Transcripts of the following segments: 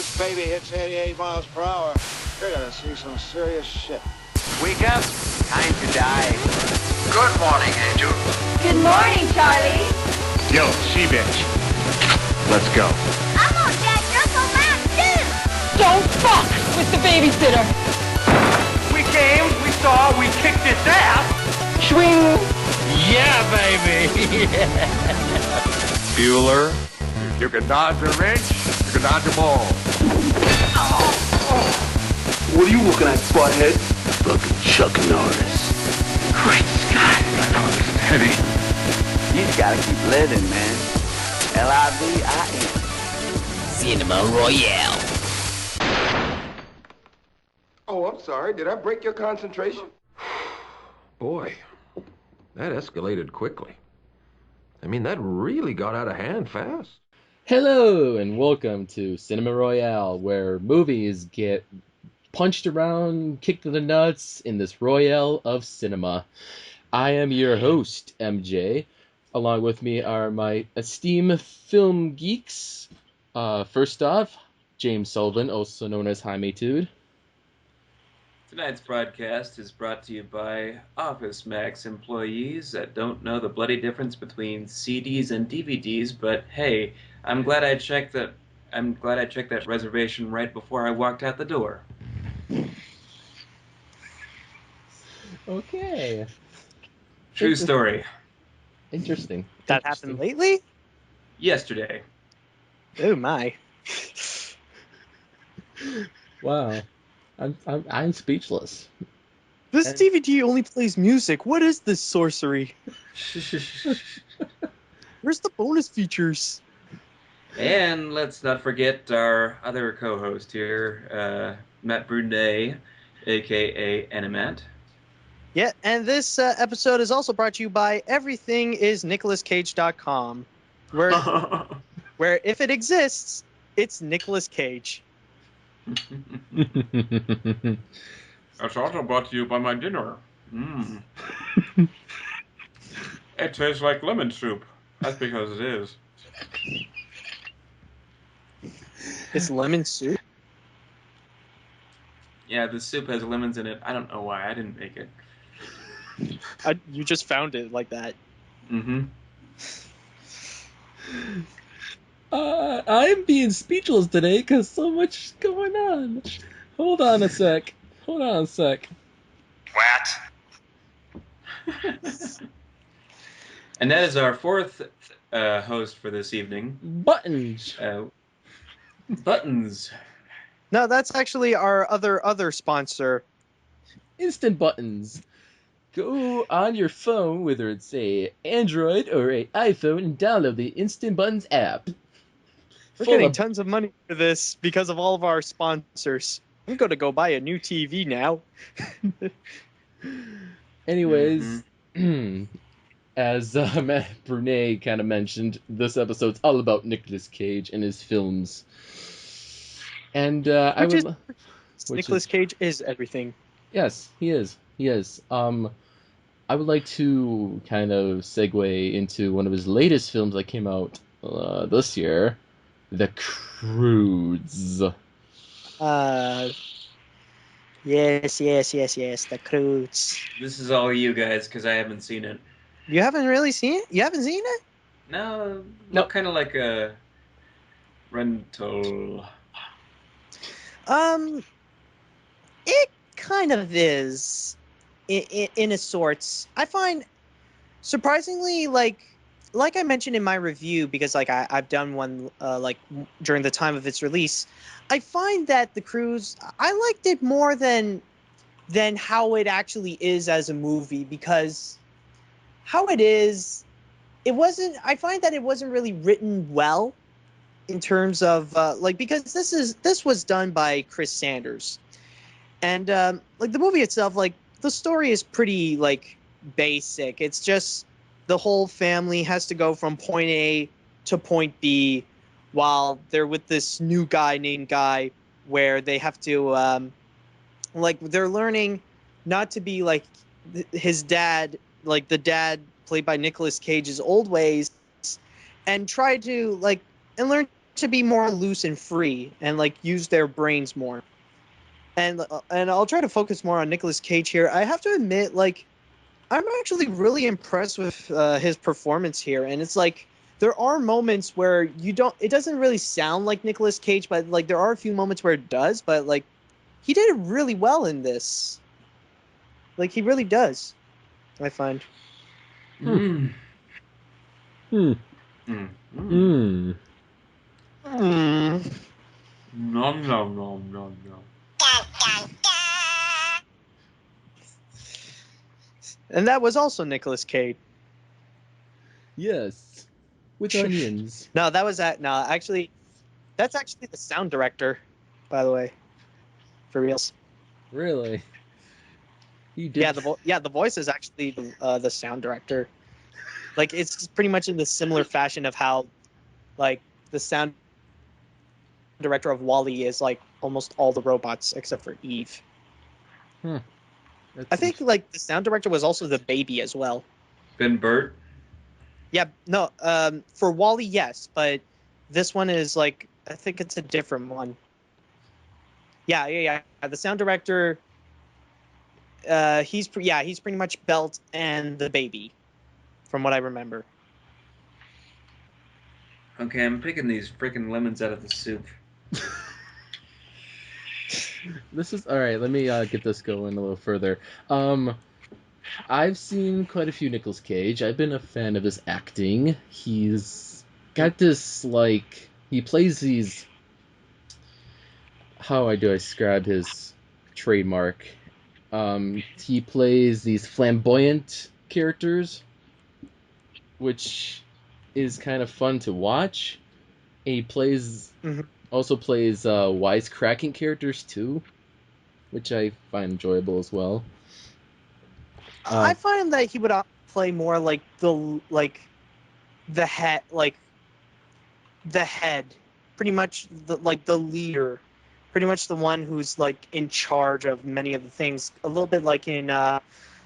this baby hits 88 miles per hour, you're gonna see some serious shit. Wake up. Time to die. Good morning, Angel. Good morning, Charlie. Yo, she-bitch. Let's go. I'm on Dad's Uncle Mac, too. Don't fuck with the babysitter. We came, we saw, we kicked its ass. Swing. Yeah, baby. Bueller, you can dodge a wrench, you can dodge a ball. What are you looking at, Spothead? Fucking Chuck Norris. Great Scott. I know this is heavy. You just gotta keep living, man. L-I-V-I-N. Cinema Royale. Oh, I'm sorry. Did I break your concentration? Boy, that escalated quickly. I mean, that really got out of hand fast. Hello, and welcome to Cinema Royale, where movies get punched around, kicked in the nuts in this royale of cinema. I am your host, MJ. Along with me are my esteemed film geeks. First off, James Sullivan, also known as Jaime Tude. Tonight's broadcast is brought to you by Office Max employees that don't know the bloody difference between CDs and DVDs, but hey, I'm glad I checked that reservation right before I walked out the door. Okay. True story. Interesting. That happened lately? Yesterday. Oh my. Wow. I'm speechless. This DVD only plays music. What is this sorcery? Where's the bonus features? And let's not forget our other co-host here, Matt Brunet, a.k.a. Animat. Yeah, and this episode is also brought to you by everythingisnicolascage.com, where if it exists, it's Nicolas Cage. It's also brought to you by my dinner. It tastes like lemon soup. That's because it is. It's lemon soup? Yeah, the soup has lemons in it. I don't know why. I didn't make it. You just found it like that. Mm-hmm. I'm being speechless today because so much is going on. Hold on a sec. What? And that is our fourth host for this evening. Buttons. Buttons. No, that's actually our other sponsor. Instant Buttons. Go on your phone, whether it's a Android or a iPhone, and download the Instant Buttons app. We're getting tons of money for this because of all of our sponsors. I'm going to go buy a new TV now. Anyways, as Matt Brunet kind of mentioned, this episode's all about Nicolas Cage and his films. And Nicolas Cage is everything. Yes, he is. He is. I would like to kind of segue into one of his latest films that came out this year, The Croods. Yes, The Croods. This is all you guys, because I haven't seen it. You haven't really seen it? You haven't seen it? No. Nope. Kind of like a rental. It kind of is, in a sorts. I find, surprisingly, like I mentioned in my review, because I've done one during the time of its release. I find that The Cruise, I liked it more than how it actually is as a movie, because how it is, I find that it wasn't really written well in terms of because this was done by Chris Sanders, and the movie itself, the story is pretty basic. It's just the whole family has to go from point A to point B while they're with this new guy named Guy, where they have to they're learning not to be like his dad, like the dad played by Nicolas Cage's old ways, and try to and learn to be more loose and free and like use their brains more. And I'll try to focus more on Nicolas Cage here. I have to admit, like, I'm actually really impressed with his performance here. And it's like there are moments where it doesn't really sound like Nicolas Cage, but like there are a few moments where it does. But like he did it really well in this. Like he really does, I find. Mm. Hmm. Mm. Mm. Mm. Nom nom nom nom nom. And that was also Nicolas Cage. Yes. With onions. No, that was that. No, actually, that's actually the sound director, by the way. For reals. Really? You did. Yeah, the voice is actually the sound director. Like it's pretty much in the similar fashion of how, like, the sound director of Wall-E is like almost all the robots except for Eve. I think like the sound director was also the baby as well. Ben Burt? Yeah, no, for Wall-E, yes, but this one is like, I think it's a different one. Yeah. The sound director, he's pretty much Belt and the baby, from what I remember. Okay, I'm picking these freaking lemons out of the soup. This is all right. Let me get this going a little further. I've seen quite a few Nicolas Cage. I've been a fan of his acting. He's got this like he plays these. How do I describe his trademark? He plays these flamboyant characters, which is kind of fun to watch. And he plays also plays wisecracking characters too, which I find enjoyable as well. I find that he would play more like the head, pretty much the leader, pretty much the one who's like in charge of many of the things. A little bit like in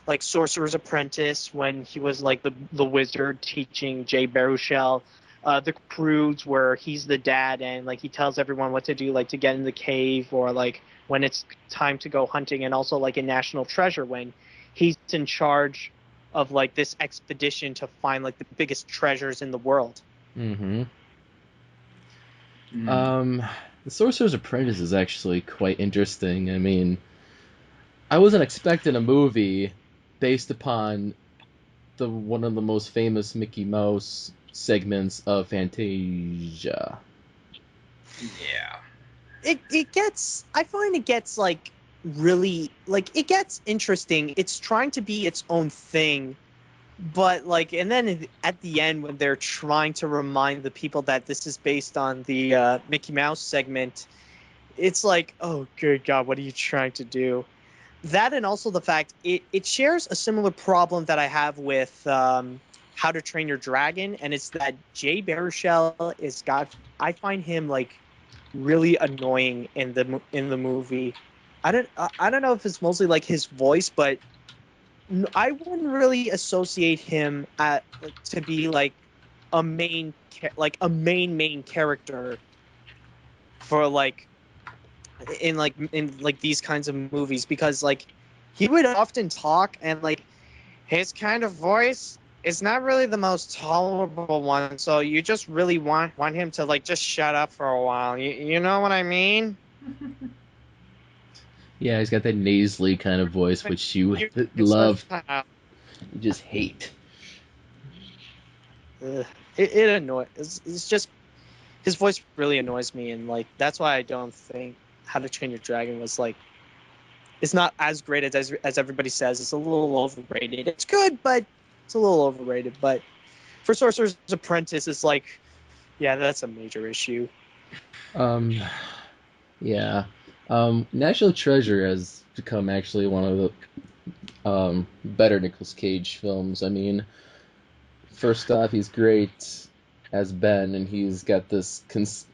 like Sorcerer's Apprentice when he was like the wizard teaching Jay Baruchel. The Croods where he's the dad and like he tells everyone what to do, like to get in the cave or like when it's time to go hunting, and also like in National Treasure when he's in charge of like this expedition to find like the biggest treasures in the world. The Sorcerer's Apprentice is actually quite interesting. I mean, I wasn't expecting a movie based upon one of the most famous Mickey Mouse segments of Fantasia. Yeah. I find it gets like really like it gets interesting. It's trying to be its own thing, but like, and then at the end when they're trying to remind the people that this is based on the Mickey Mouse segment, it's like, oh good God, what are you trying to do? That, and also the fact it shares a similar problem that I have with How to Train Your Dragon, and it's that Jay Baruchel I find him like really annoying in the movie. I don't know if it's mostly like his voice, but I wouldn't really associate him to be like a main character for like in these kinds of movies, because like he would often talk and like his kind of voice is not really the most tolerable one, so you just really want him to like just shut up for a while. You know what I mean? Yeah, he's got that nasally kind of voice, which you love. You just hate. It annoys. It's just his voice really annoys me, and like that's why I don't think How to Train Your Dragon was like. It's not as great as everybody says. It's a little overrated. It's good, but it's a little overrated. But for Sorcerer's Apprentice, it's like, yeah, that's a major issue. Yeah. National Treasure has become actually one of the better Nicolas Cage films. I mean, first off, he's great as Ben, and he's got this.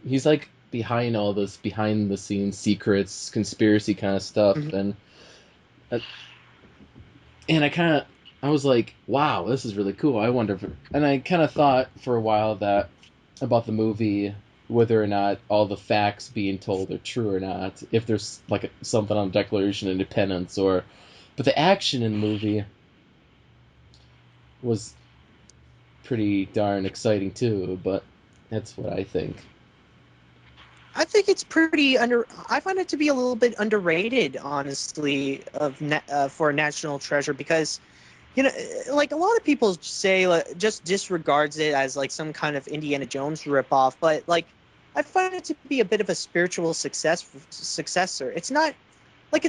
He's like behind all this behind the scenes secrets, conspiracy kind of stuff, and I was like, wow, this is really cool. I wonder and I kind of thought for a while that about the movie whether or not all the facts being told are true or not, if there's like something on the Declaration of Independence but the action in the movie was pretty darn exciting too, but that's what I think. I think it's pretty I find it to be a little bit underrated, honestly, for National Treasure, because, like a lot of people say, like, just disregards it as like some kind of Indiana Jones ripoff, but like I find it to be a bit of a spiritual successor. It's not. I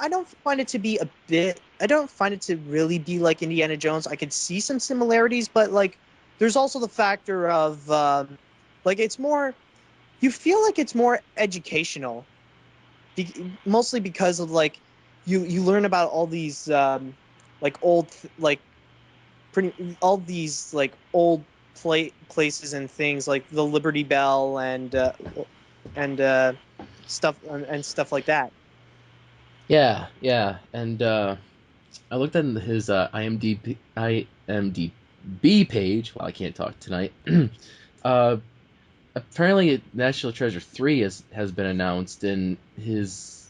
don't find it to be I don't find it to really be like Indiana Jones. I could see some similarities, but like there's also the factor of like it's more. You feel like it's more educational, mostly because of like you learn about all these like old like pretty all these like old places and things like the Liberty Bell and stuff like that. Yeah, and I looked at his IMDb page. Well, I can't talk tonight. Apparently, National Treasure 3 has been announced, and his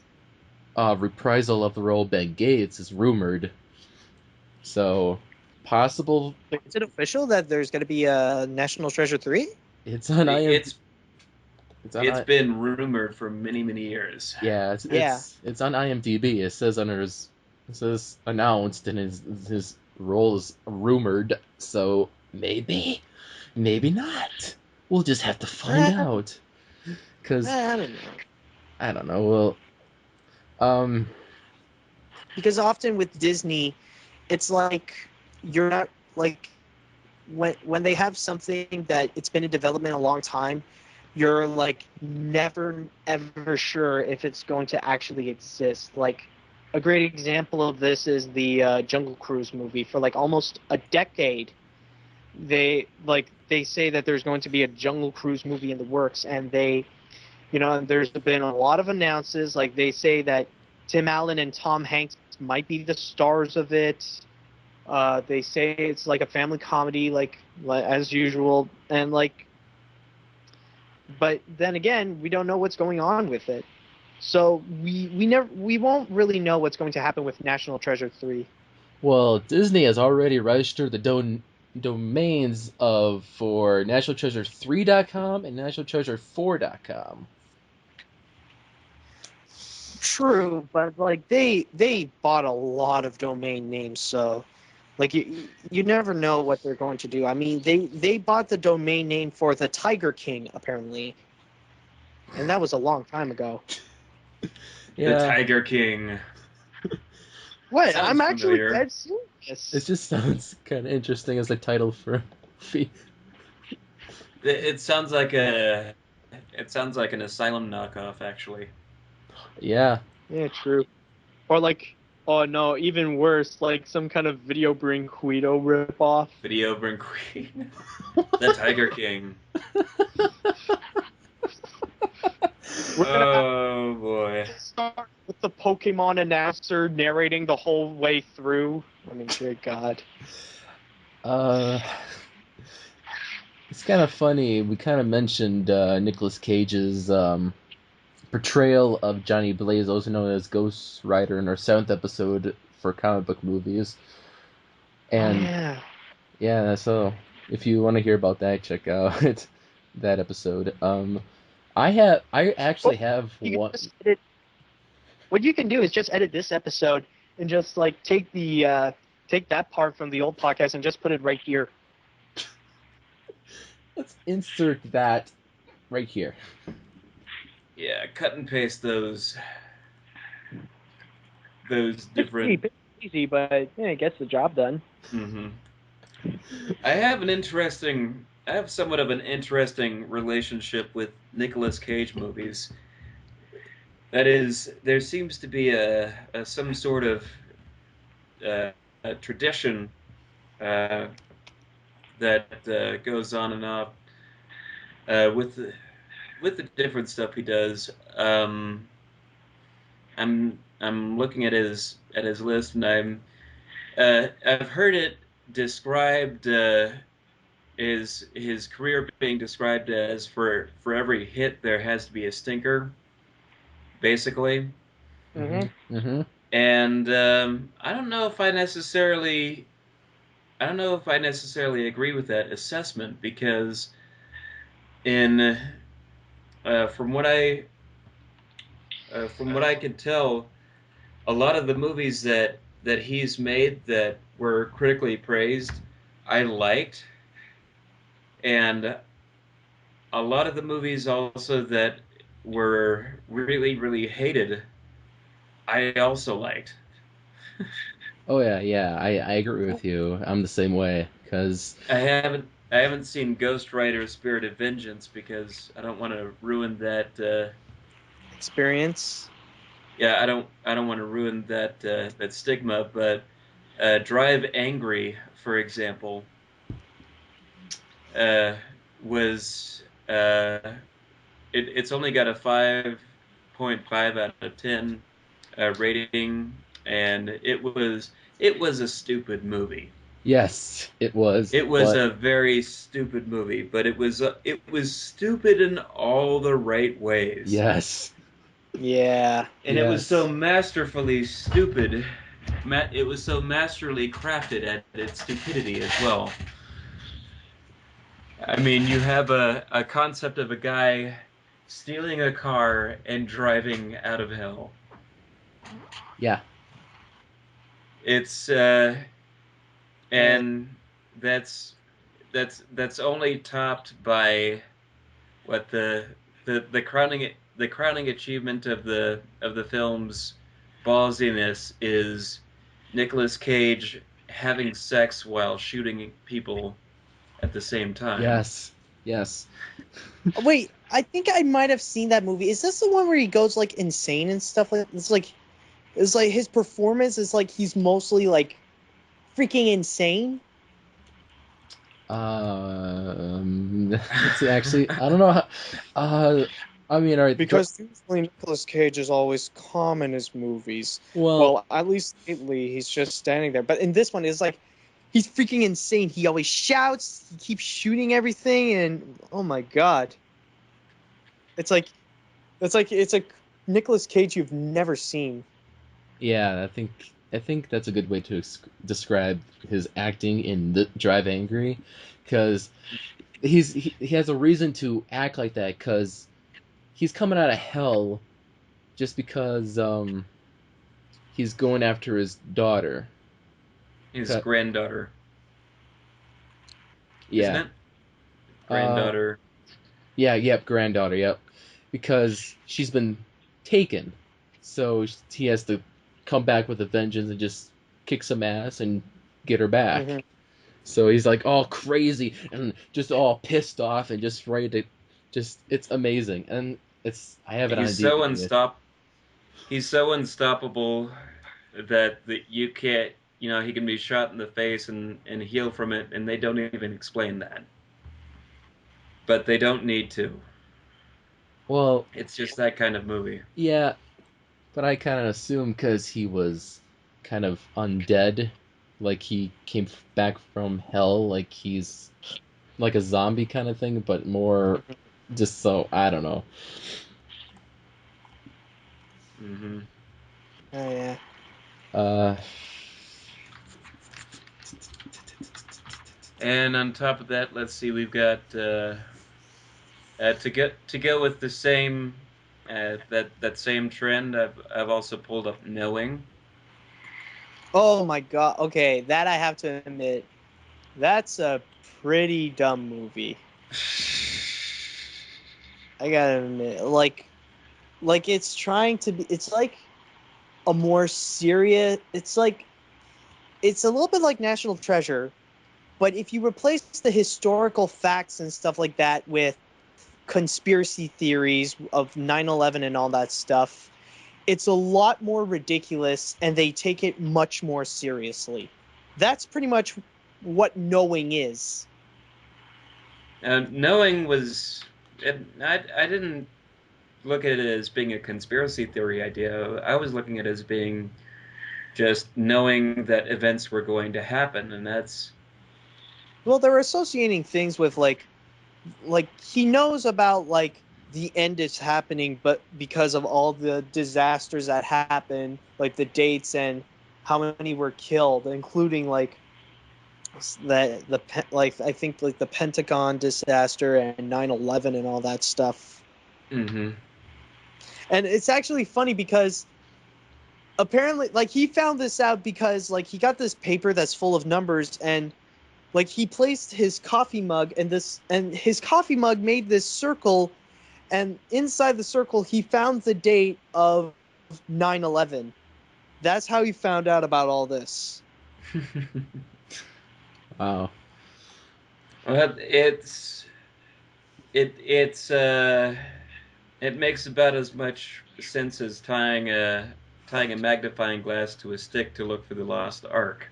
reprisal of the role Ben Gates is rumored. So, possible. Is it official that there's going to be a National Treasure 3? It's on IMDb. It's been rumored for many, many years. Yeah, it's on IMDb. It says announced, and his role is rumored. So maybe not. We'll just have to find out. Because I don't know. Well, because often with Disney, it's like you're not like when they have something that it's been in development a long time, you're like never ever sure if it's going to actually exist. Like a great example of this is the Jungle Cruise movie. For like almost a decade, they say that there's going to be a Jungle Cruise movie in the works, and there's been a lot of announces. Like they say that Tim Allen and Tom Hanks might be the stars of it. They say it's like a family comedy, like as usual, and like. But then again, we don't know what's going on with it, so we won't really know what's going to happen with National Treasure 3. Well, Disney has already registered the domains for nationaltreasure3.com and nationaltreasure4.com. True, but like they bought a lot of domain names, so like you never know what they're going to do. I mean, they bought the domain name for the Tiger King, apparently, and that was a long time ago. Yeah. The Tiger King. What? Sounds I'm actually familiar. dead serious. It just sounds kind of interesting as a title for a movie. It sounds like an asylum knockoff, actually. Yeah. Yeah, true. Or like, oh no, even worse, like some kind of Video Brinquedo ripoff. Video Brinquedo. The Tiger King. Oh boy. Start with the Pokemon announcer narrating the whole way through. I mean, good God. It's kind of funny. We kind of mentioned Nicolas Cage's portrayal of Johnny Blaze, also known as Ghost Rider, in our 7th episode for comic book movies. And yeah, so if you want to hear about that, check out that episode. I actually have one. What you can do is just edit this episode and just like take that part from the old podcast and just put it right here. Let's insert that right here. Yeah, cut and paste those different. It's easy, but it gets the job done. Mm-hmm. I have somewhat of an interesting relationship with Nicolas Cage movies. That is, there seems to be some sort of a tradition that goes on and off with the different stuff he does. I'm looking at his list, and I've heard it described his career being described as for every hit there has to be a stinker, basically. Mm-hmm. And I don't know if I necessarily agree with that assessment, because in from what I could tell, a lot of the movies that he's made that were critically praised, I liked, and a lot of the movies also that were really, really hated, I also liked. Oh yeah. I agree with you. I'm the same way, because I haven't seen Ghost Rider: Spirit of Vengeance because I don't want to ruin that experience. Yeah, I don't want to ruin that stigma, but Drive Angry, for example, was it's only got a 5.5 out of 10 rating, and it was a stupid movie. yes, it was. It was a very stupid movie, but it was stupid in all the right ways. Yes. Yeah. And it was so masterfully stupid. It was so masterly crafted at its stupidity as well. I mean, you have a concept of a guy stealing a car and driving out of hell. Yeah. It's and that's only topped by what the crowning achievement of the film's ballsiness is Nicolas Cage having sex while shooting people at the same time. Yes. Wait, I think I might have seen that movie. Is this the one where he goes like insane and stuff like? It's like his performance is like he's mostly like freaking insane. It's actually, I don't know how. I mean, all right. Because usually Nicolas Cage is always calm in his movies. Well, At least lately he's just standing there. But in this one, it's like he's freaking insane. He always shouts. He keeps shooting everything, and oh my god, it's like Nicolas Cage you've never seen. yeah, I think that's a good way to describe his acting in the Drive Angry, because he has a reason to act like that, because he's coming out of hell just because he's going after his daughter. His granddaughter. Yeah. Isn't it? Granddaughter. Yep, granddaughter, yep. Because she's been taken. So he has to come back with a vengeance and just kick some ass and get her back. Mm-hmm. So he's like all crazy and just all pissed off and just ready to it's amazing. And I have it on DVD. He's so unstoppable that you can't, he can be shot in the face and heal from it, and they don't even explain that. But they don't need to. Well, it's just that kind of movie. Yeah, but I kind of assume because he was kind of undead, like he came back from hell, like he's like a zombie kind of thing, but more just so, I don't know. Mm-hmm. Oh yeah. And on top of that, let's see, we've got to go with the same that same trend. I've also pulled up Knowing. Oh my god. Okay, that I have to admit, that's a pretty dumb movie. I gotta admit, like it's trying to be. It's like a more serious. It's a little bit like National Treasure, but if you replace the historical facts and stuff like that with conspiracy theories of 9/11 and all that stuff, it's a lot more ridiculous, and they take it much more seriously. That's pretty much what Knowing is. Knowing was... I didn't look at it as being a conspiracy theory idea. I was looking at it as being just knowing that events were going to happen, and that's Well, they're associating things with like he knows about like the end is happening, but because of all the disasters that happen, like the dates and how many were killed, including like like I think like the Pentagon disaster and 9/11 and all that stuff. Mm-hmm. And it's actually funny because apparently like he found this out because like he got this paper that's full of numbers, and like he placed his coffee mug and his coffee mug made this circle, and inside the circle he found the date of 9/11. That's how he found out about all this. Wow. Well, it makes about as much sense as tying a magnifying glass to a stick to look for the lost ark.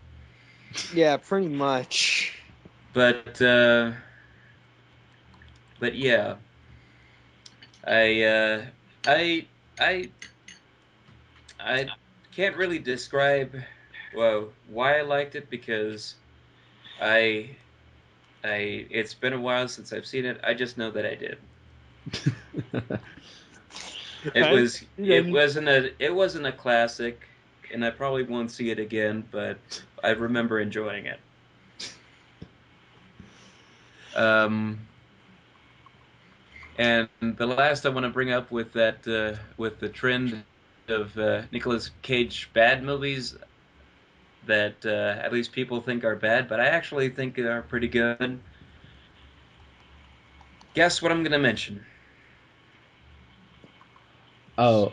Yeah, pretty much. But yeah, I I I can't really describe why I liked it, because I it's been a while since I've seen it. I just know that I did. It wasn't a classic, and I probably won't see it again, but I remember enjoying it. And the last I want to bring up with that with the trend of Nicolas Cage bad movies that at least people think are bad, but I actually think are pretty good. Guess what I'm going to mention? Source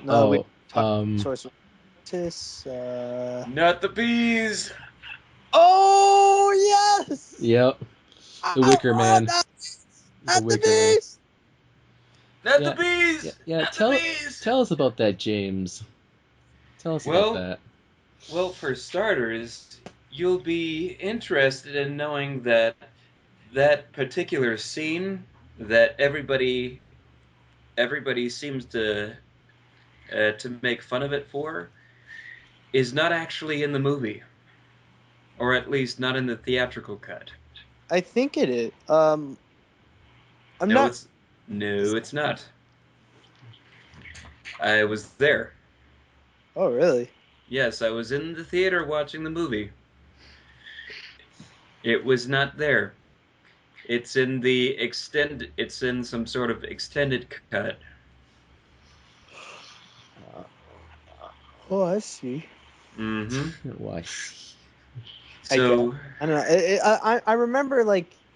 Not the bees. Oh yes. Yep. The Wicker Man. Not the bees. Not the bees. Yeah. Not the bees. Tell us about that, James. Tell us about that. Well, for starters, you'll be interested in knowing that that particular scene that everybody seems to make fun of it for is not actually in the movie, or at least not in the theatrical cut. I think it is. It's not. I was there. Oh, really? Yes, I was in the theater watching the movie. It was not there. It's in some sort of extended cut. Oh, I see. Mm-hmm. Why? So I don't know. I remember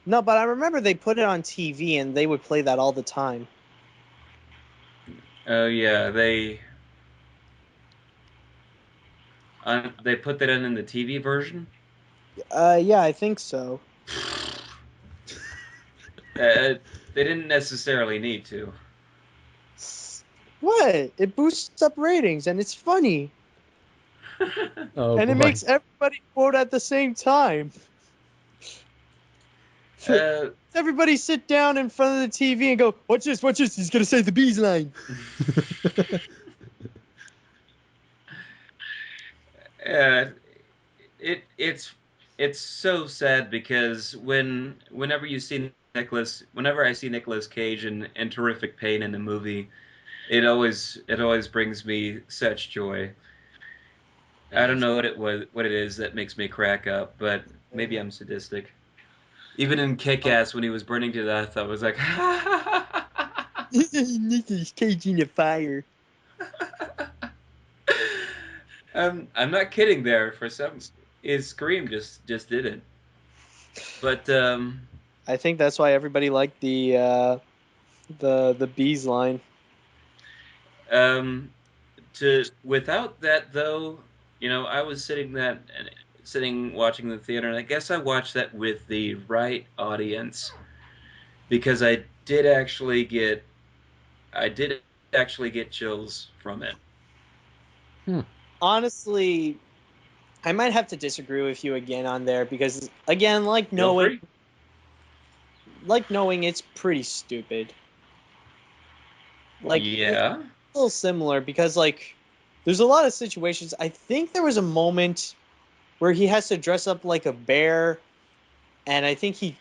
but I remember they put it on TV and they would play that all the time. Oh yeah, they put that in the TV version. Yeah, I think so. They didn't necessarily need to. What? It boosts up ratings and it's funny. It makes everybody quote at the same time. Everybody sit down in front of the TV and go, "Watch this, watch this. He's gonna say the bees line." It's so sad because whenever I see Nicolas Cage in terrific pain in a movie, it always brings me such joy. I don't know what it is that makes me crack up, but maybe I'm sadistic. Even in Kick-Ass, when he was burning to death, I was like, Nicolas Cage in the fire. I'm not kidding there. For some, his scream just did it. But I think that's why everybody liked the bees line. Without that though, I was sitting watching the theater, and I guess I watched that with the right audience, because I did actually get chills from it. Honestly, I might have to disagree with you again on there, because again, knowing it's pretty stupid. Yeah. It's a little similar, because there's a lot of situations. I think there was a moment where he has to dress up like a bear and I think he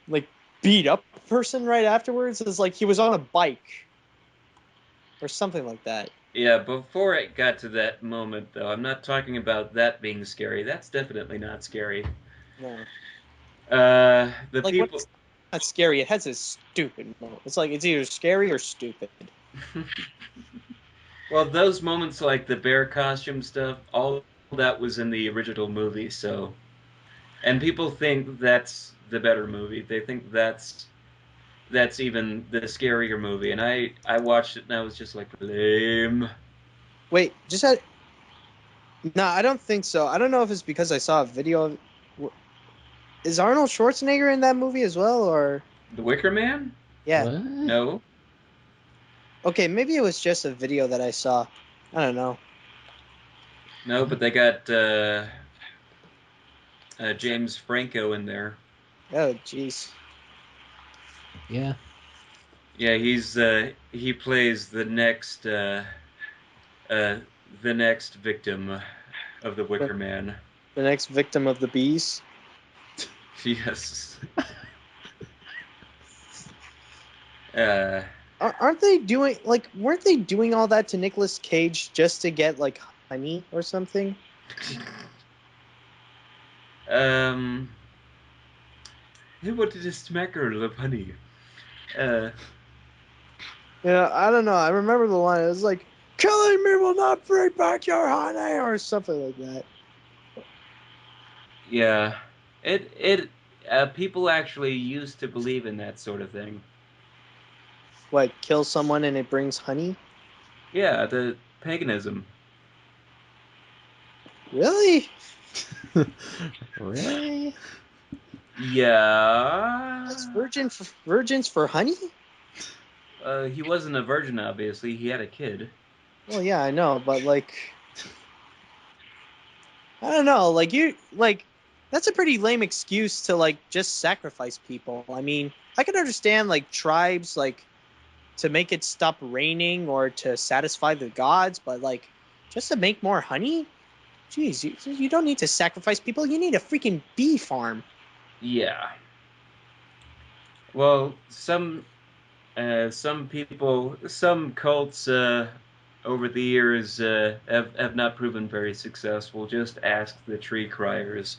like beat up a person right afterwards. It's like he was on a bike or something like that. Yeah, before it got to that moment, though, I'm not talking about that being scary. That's definitely not scary. No. The Like, people. what's not scary? It has a stupid moment. It's like it's either scary or stupid. Well, those moments like the bear costume stuff, all that was in the original movie, so. And people think that's the better movie. They think that's even the scarier movie. And I watched it and I was just like, lame. Wait, just had. No, I don't think so. I don't know if it's because I saw a video of. Is Arnold Schwarzenegger in that movie as well, or? The Wicker Man? Yeah. What? No. Okay, maybe it was just a video that I saw. I don't know. No, but they got James Franco in there. Oh, jeez. Yeah. Yeah, he plays the next victim of the Wicker Man. The next victim of the bees. Yes. Aren't they doing weren't they doing all that to Nicolas Cage just to get like honey or something? Who wanted a smacker of honey? Yeah, I don't know. I remember the line. It was like, "Killing me will not bring back your honey," or something like that. Yeah, people actually used to believe in that sort of thing. What, kill someone and it brings honey? Yeah, the paganism. Really? Really? Yeah. That's virgins for honey? He wasn't a virgin, obviously. He had a kid. Well, yeah, I know, but like, I don't know. That's a pretty lame excuse to like just sacrifice people. I mean, I can understand like tribes to make it stop raining or to satisfy the gods, but like just to make more honey? Jeez, you don't need to sacrifice people. You need a freaking bee farm. Yeah. Well, some people, some cults over the years have not proven very successful. Just ask the tree criers.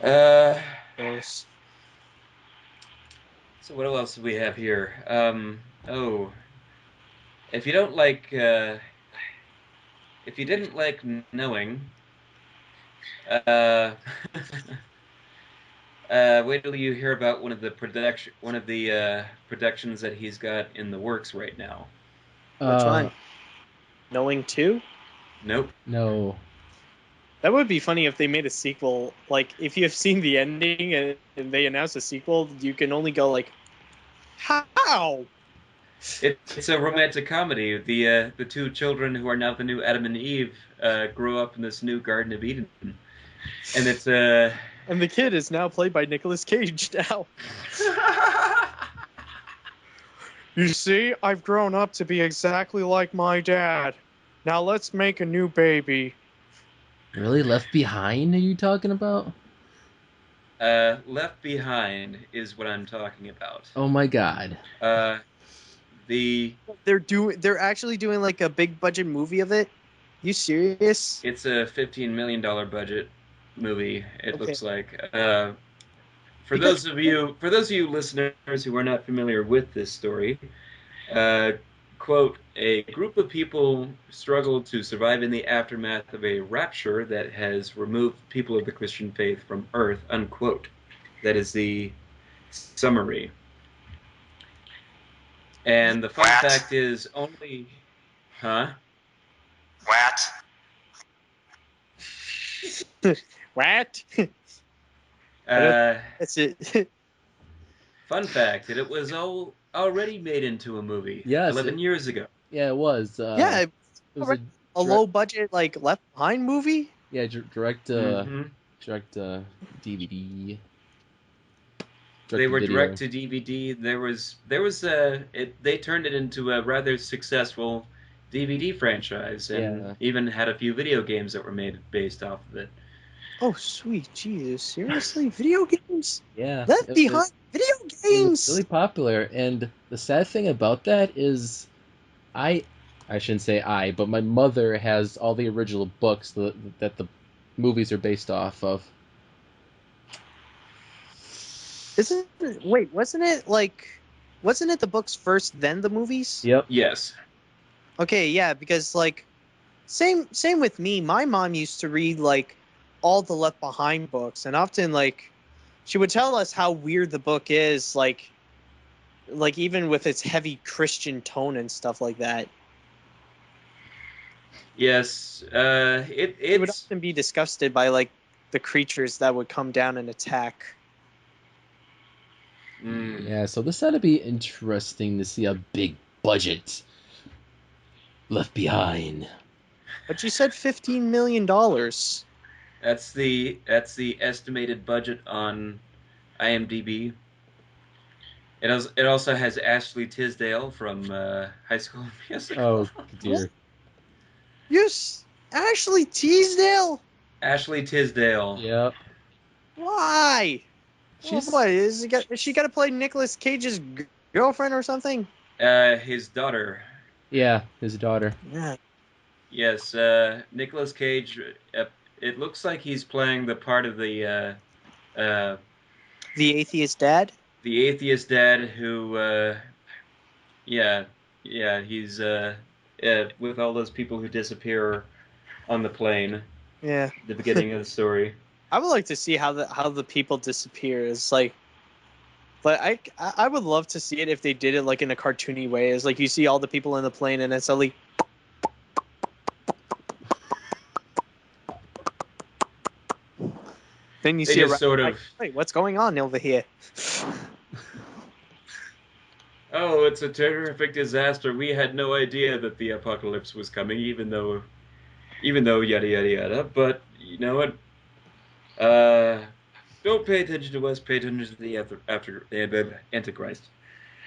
Gross. So what else do we have here? If you don't like, if you didn't like knowing, uh, wait till you hear about one of the productions that he's got in the works right now. Which one? Knowing 2? Nope. No. That would be funny if they made a sequel. Like, if you have seen the ending and they announce a sequel, you can only go like, how? It's a romantic comedy. The two children who are now the new Adam and Eve grow up in this new Garden of Eden, and it's And the kid is now played by Nicolas Cage now. You see, I've grown up to be exactly like my dad. Now let's make a new baby. Really? Left Behind are you talking about? Left Behind is what I'm talking about. Oh my god. They're actually doing like a big budget movie of it. You serious? It's a $15 million budget movie. It looks like. For those of you listeners who are not familiar with this story, quote, a group of people struggle to survive in the aftermath of a rapture that has removed people of the Christian faith from Earth, unquote. That is the summary. And the fun fact is only... Huh? What? That's it. Fun fact, it was already made into a movie. Yes, 11 years ago. Yeah, it was. Yeah, it was a low budget like Left Behind movie. Yeah, direct DVD. They were direct to DVD. They turned it into a rather successful DVD franchise, and even had a few video games that were made based off of it. Oh, sweet Jesus! Seriously, video games? Yeah. Left it- Behind video It was games. really popular, and the sad thing about that is, I shouldn't say I, but my mother has all the original books that the movies are based off of. Wasn't it the books first, then the movies? Yep. Yes. Okay, yeah, because like, same with me. My mom used to read like all the Left Behind books, and often like, she would tell us how weird the book is, like even with its heavy Christian tone and stuff like that. Yes. She would It's often be disgusted by like the creatures that would come down and attack. Yeah, so this ought to be interesting to see a big budget Left Behind. But you said $15 million. that's the estimated budget on IMDb. It also has Ashley Tisdale from High School Musical. Oh dear. Yes, Ashley Teasdale. Ashley Tisdale. Yep. Why? She's What is she got to play Nicolas Cage's girlfriend or something? His daughter. yeah, his daughter. Yeah. Yes, Nicolas Cage. It looks like he's playing the part of the atheist dad. the atheist dad who, yeah, he's with all those people who disappear on the plane. Yeah. The beginning of the story. I would like to see how the people disappear. It's like, but I would love to see it if they did it like in a cartoony way. It's like you see all the people in the plane and then suddenly. Then you They see just sort of. like, wait, what's going on over here? Oh, it's a terrific disaster. We had no idea that the apocalypse was coming, even though yada yada yada. But you know what? Don't pay attention to us. Pay attention to the after Antichrist.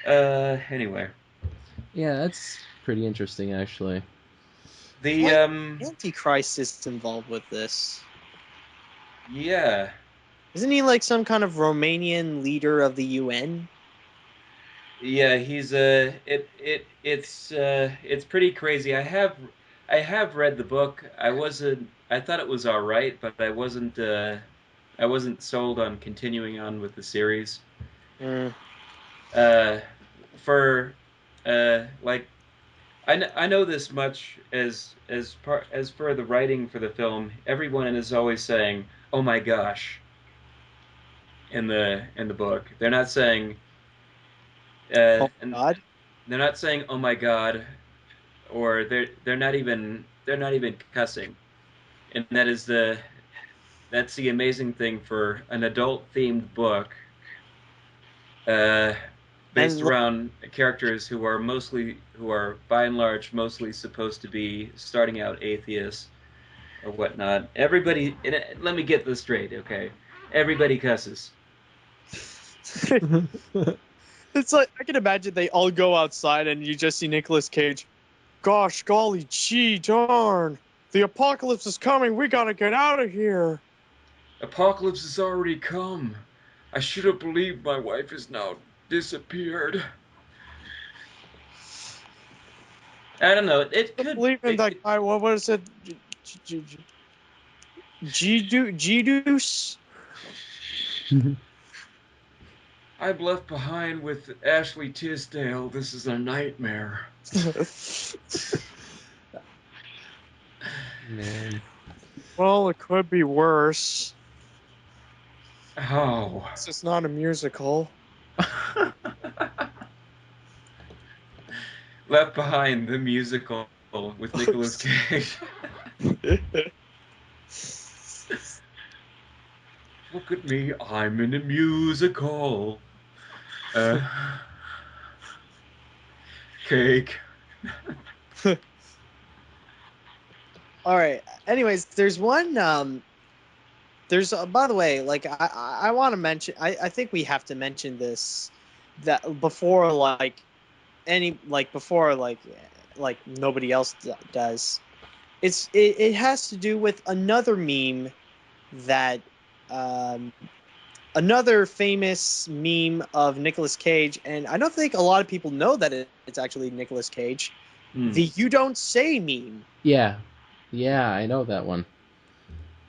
Anyway. Yeah, that's pretty interesting actually. The Antichrist is involved with this. Yeah. Isn't he like some kind of Romanian leader of the UN? Yeah, he's it's pretty crazy. I have read the book. I thought it was all right, but I wasn't sold on continuing on with the series. For like I know this much as for the writing for the film, everyone is always saying, "Oh my gosh." In the book. They're not saying Oh God. They're not saying "Oh my God," or they're not even cussing, and that's the amazing thing for an adult themed book, based around characters who are by and large mostly supposed to be starting out atheists or whatnot. Everybody, let me get this straight, okay? Everybody cusses. It's like I can imagine they all go outside and you just see Nicolas Cage. Gosh, golly, gee, darn! The apocalypse is coming. We gotta get out of here. Apocalypse has already come. I should have believed my wife has now disappeared. I don't know. It could believe in that guy. What was it? G-Deuce? I'm left behind with Ashley Tisdale. This is a nightmare. Man. Well, it could be worse. Oh. This is not a musical. Left Behind, the musical with Nicolas Cage. Look at me, I'm in a musical. Cake. All right. Anyways, there's one. There's by the way, like I want to mention. I think we have to mention this that before before nobody else does. It has to do with another meme that another famous meme of Nicolas Cage, and I don't think a lot of people know that it's actually Nicolas Cage, the "You Don't Say" meme. Yeah, I know that one.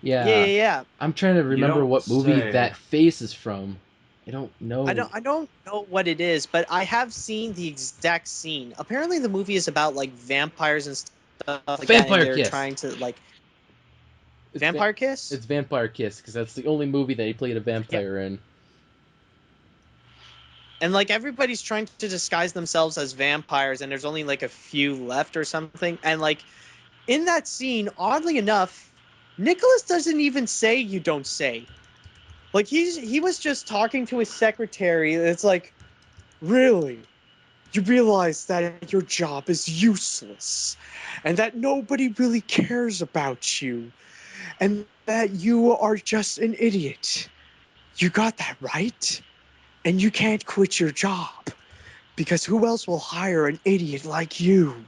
Yeah. I'm trying to remember what movie that face is from. I don't know. I don't know what it is, but I have seen the exact scene. Apparently, the movie is about like vampires and stuff like that, and they're trying to like. Vampire Kiss? It's Vampire Kiss, because that's the only movie that he played a vampire in. And, like, everybody's trying to disguise themselves as vampires, and there's only, like, a few left or something. And, like, in that scene, oddly enough, Nicholas doesn't even say "you don't say." Like, he was just talking to his secretary, and it's like, really? You realize that your job is useless, and that nobody really cares about you, and that you are just an idiot. You got that right? And you can't quit your job, because who else will hire an idiot like you?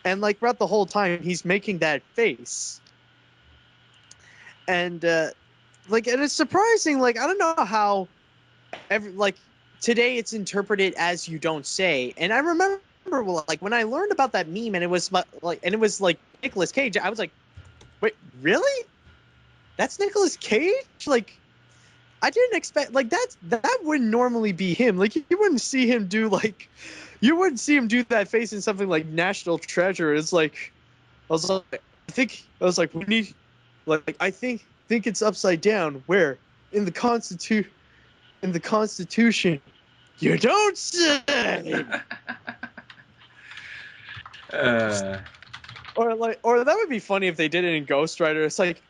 And like throughout the whole time, he's making that face. And and it's surprising. Like, I don't know how today it's interpreted as "you don't say." And I remember like when I learned about that meme, and it was like Nicolas Cage, I was like, wait, really? That's Nicolas Cage? Like, I didn't expect, like, that wouldn't normally be him. Like, you wouldn't see him do that face in something like National Treasure. It's like, I think it's upside down. Where? In the Constitution. You don't say! Or that would be funny if they did it in Ghost Rider. It's like,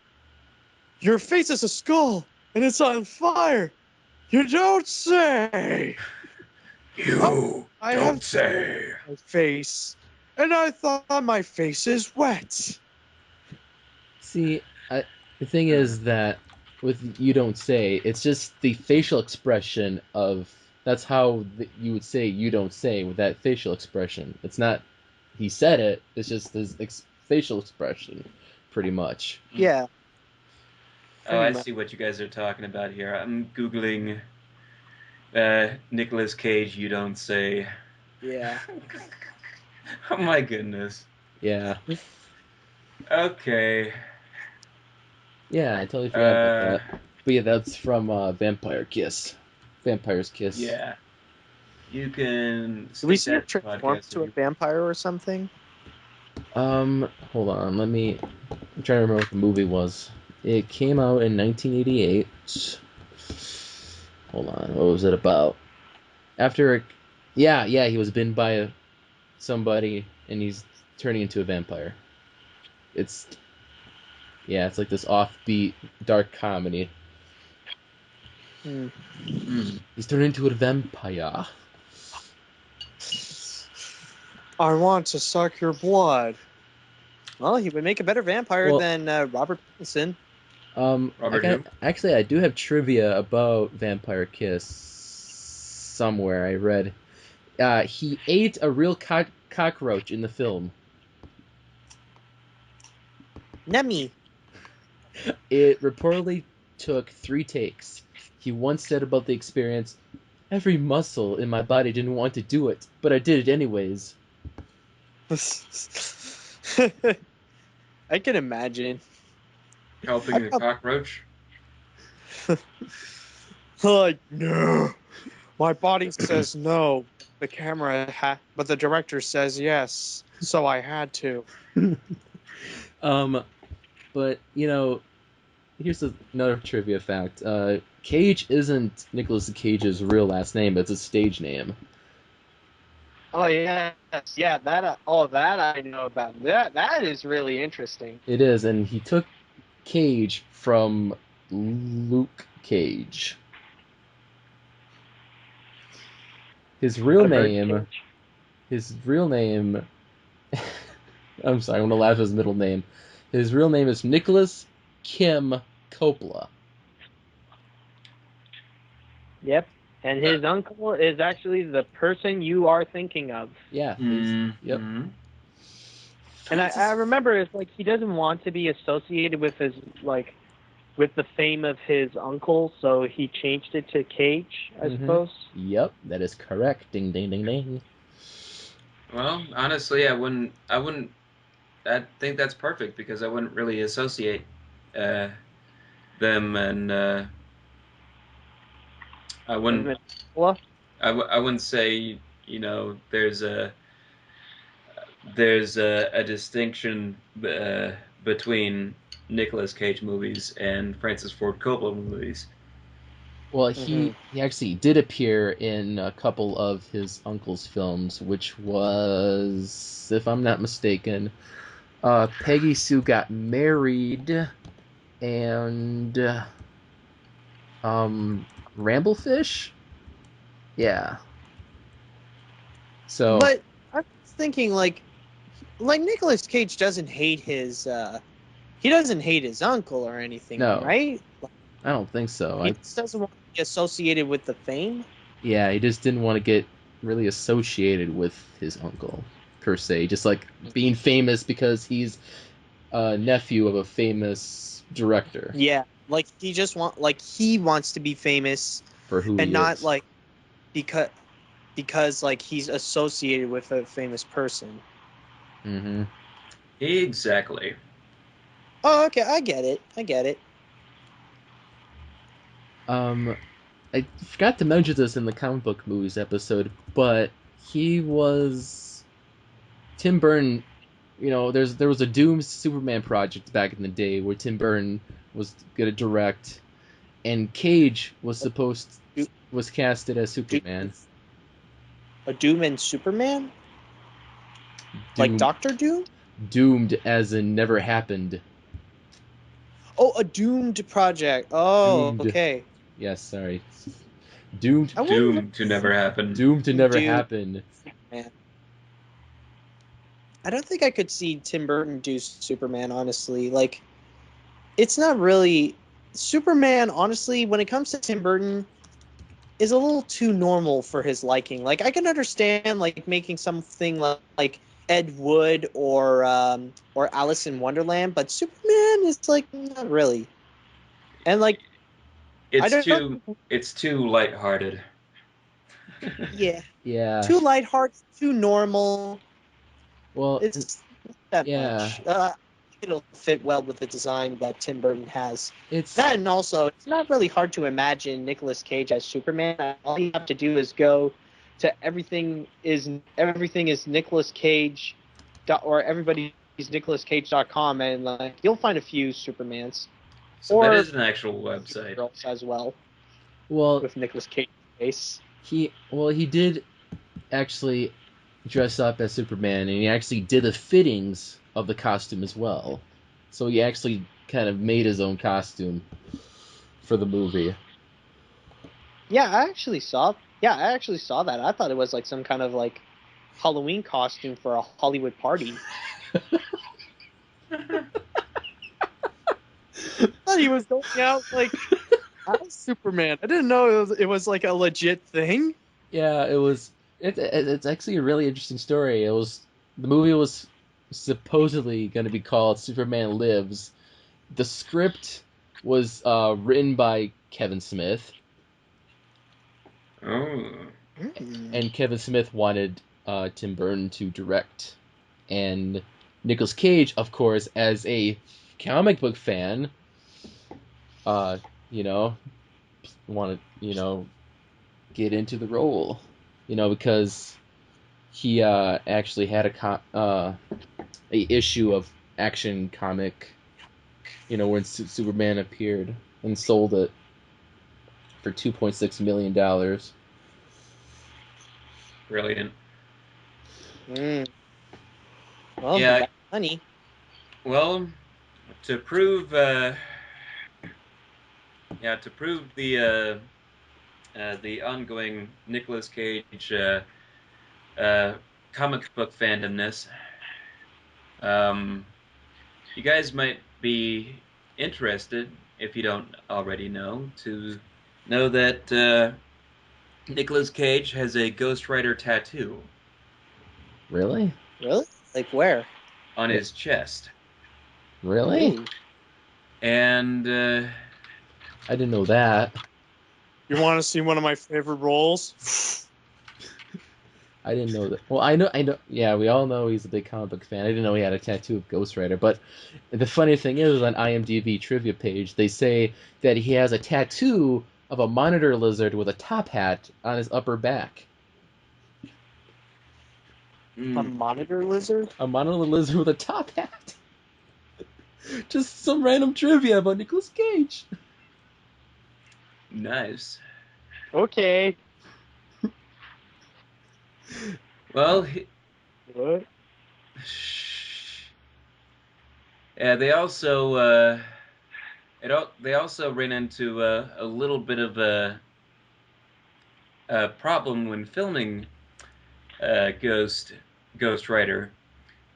your face is a skull, and it's on fire. You don't say. I don't say. My face, and I thought my face is wet. See, the thing is that with "you don't say," it's just the facial expression of. That's how you would say "you don't say" with that facial expression. It's not he said it. It's just his facial expression, pretty much. Yeah. Oh, I see what you guys are talking about here. I'm Googling Nicolas Cage, "You Don't Say." Yeah. Oh my goodness. Yeah. Okay. Yeah, I totally forgot about that. But yeah, that's from Vampire Kiss. Vampire's Kiss. Yeah. You can... Do we see him transform to a vampire or something? Hold on, I'm trying to remember what the movie was. It came out in 1988. Hold on, what was it about? He was bitten by somebody, and he's turning into a vampire. It's like this offbeat, dark comedy. He's turned into a vampire. I want to suck your blood. Well, he would make a better vampire than Robert Pattinson. Actually, I do have trivia about Vampire Kiss somewhere. I read he ate a real cockroach in the film. Nummy. It reportedly took 3 takes. He once said about the experience, "Every muscle in my body didn't want to do it, but I did it anyways." I can imagine. Helping a cockroach? Like, no. My body says no. The camera but the director says yes. So I had to. But, here's another trivia fact. Cage isn't Nicolas Cage's real last name, it's a stage name. Oh, yes. Yeah, that I know about. That is really interesting. It is, and he took Cage from Luke Cage. His real name... I'm sorry, I'm going to laugh at his middle name. His real name is Nicholas Kim Coppola. Yep. And his uncle is actually the person you are thinking of. Yeah. Yep. And I remember it's like he doesn't want to be associated with his with the fame of his uncle, so he changed it to Cage, I suppose. Yep, that is correct. Ding, ding, ding, ding. Well, honestly, I wouldn't. I think that's perfect because I wouldn't really associate them, and I wouldn't. What? I wouldn't say there's a distinction between Nicolas Cage movies and Francis Ford Coppola movies. Well, he actually did appear in a couple of his uncle's films, which was, if I'm not mistaken, Peggy Sue Got Married and Ramblefish? Yeah. So, But I was thinking, like Nicolas Cage doesn't hate his uncle or anything, No. right? I don't think so. He just doesn't want to be associated with the fame. Yeah, he just didn't want to get really associated with his uncle, per se. Just like being famous because he's a nephew of a famous director. Yeah, like he wants to be famous For who and he not is. like because like he's associated with a famous person. Mm-hmm. Exactly. Oh, okay, I get it. I forgot to mention this in the comic book movies episode, but Tim Burton, there was a Doom Superman project back in the day where Tim Burton was gonna direct, and Cage was casted as Superman. A Doom and Superman? Like Doom, Doctor Doom? Doomed as in never happened. Oh, a doomed project. Oh, Doomed. okay. Yes, sorry. Doomed to never happen. Doomed to never happen. Man. I don't think I could see Tim Burton do Superman, honestly. Like, it's not really... Superman, honestly, when it comes to Tim Burton, is a little too normal for his liking. Like, I can understand, like, making something like Ed Wood or Alice in Wonderland, but Superman is, like, not really. And, like, It's too lighthearted. Yeah. Yeah. Too lighthearted, too normal. Well, it's not that much. It'll fit well with the design that Tim Burton has. That, and also, it's not really hard to imagine Nicolas Cage as Superman. All you have to do is go to everything is Nicolas Cage, or everybody's NicolasCage.com, and like you'll find a few Supermans. So that is an actual website as well. Well, with Nicolas Cage's face. He did actually dress up as Superman, and he actually did the fittings of the costume as well. So he actually kind of made his own costume for the movie. Yeah, I actually saw that. I thought it was like some kind of like Halloween costume for a Hollywood party. I thought he was going out like as Superman. I didn't know it was like a legit thing. Yeah, it was. It's actually a really interesting story. The movie was supposedly going to be called Superman Lives. The script was written by Kevin Smith. Oh. And Kevin Smith wanted Tim Burton to direct. And Nicolas Cage, of course, as a comic book fan, wanted, get into the role. Because he actually had a issue of Action Comic, when Superman appeared, and sold it for $2.6 million. Brilliant. Well, yeah. Money. Well, to prove the ongoing Nicolas Cage comic book fandomness, you guys might be interested, if you don't already know, to know that Nicolas Cage has a Ghost Rider tattoo. Really? Really? Like where? On his chest. Really? And I didn't know that. You want to see one of my favorite roles? I didn't know that. Well, I know. Yeah, we all know he's a big comic book fan. I didn't know he had a tattoo of Ghost Rider. But the funny thing is, on IMDb trivia page, they say that he has a tattoo of a monitor lizard with a top hat on his upper back. A monitor lizard? A monitor lizard with a top hat. Just some random trivia about Nicolas Cage. Nice. Okay. Well, What? yeah, they also they also ran into a little bit of a problem when filming Ghost Rider.